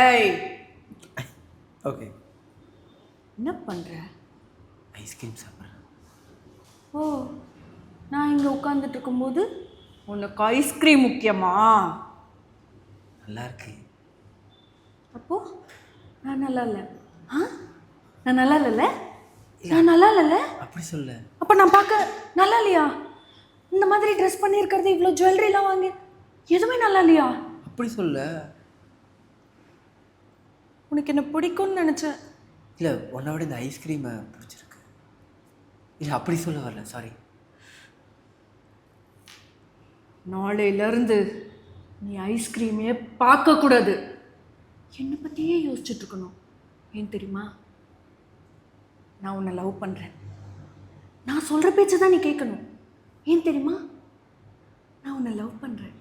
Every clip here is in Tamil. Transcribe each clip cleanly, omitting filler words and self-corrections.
ஏய் ஓகே. என்ன பண்ற? ஐஸ்கிரீம் சாப்பிட்றேன். ஓ, நான் இங்கே உட்காந்துட்டு இருக்கும்போது உனக்கு ஐஸ்கிரீம் முக்கியமா? நல்லா இருக்கு. அப்போ நான் நல்லா இல்லை. ஆ, நான் நல்லா இல்லைல்ல? நான் நல்லா இல்லைல்ல? அப்படி சொல்ல. அப்போ நான் பார்க்க நல்லா இல்லையா? இந்த மாதிரி ட்ரெஸ் பண்ணியிருக்கிறது, இவ்வளோ ஜுவல்லரிலாம் வாங்கி எதுவுமே நல்லா இல்லையா? அப்படி சொல்ல. உனக்கு என்ன பிடிக்கும்னு நினச்சேன். இல்லை, உன்னை விட இந்த ஐஸ்கிரீமை பிடிச்சிருக்கு. இல்லை, அப்படி சொல்ல வரல, சாரி. நாளையிலேருந்து நீ ஐஸ்கிரீமே பார்க்கக்கூடாது. என்னை பற்றியே யோசிச்சுட்டு இருக்கணும். ஏன் தெரியுமா? நான் உன்னை லவ் பண்ணுறேன். நான் சொல்கிற பேச்சை தான் நீ கேட்கணும். ஏன் தெரியுமா? நான் உன்னை லவ் பண்ணுறேன்.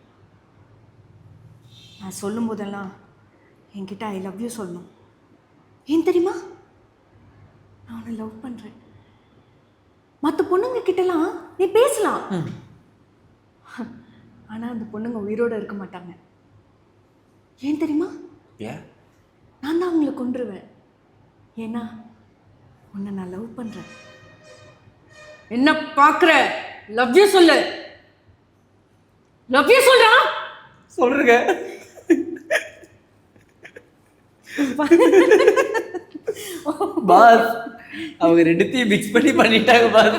நான் சொல்லும் போதெல்லாம் என்கிட்ட ஐ லவ் யூ சொல்லணும். ஏன் தெரியுமா? நான் உன்னை லவ் பண்ணுறேன். மற்ற பொண்ணுங்க கிட்டலாம் நீ பேசலாம், ஆனால் அந்த பொண்ணுங்க உயிரோடு இருக்க மாட்டாங்க. ஏன் தெரியுமா? ஏன்? நான் தான் அவங்கள கொன்றுவேன். ஏன்னா உன்னை நான் லவ் பண்ணுறேன். என்ன பார்க்குற? லவ் யூ சொல்லு. லவ் யூ சொல்றா. சொல்றேங்க. பாஸ், அவங்க ரெண்டுத்தையும் மிக்ஸ் பண்ணிட்டாங்க பாஸ்.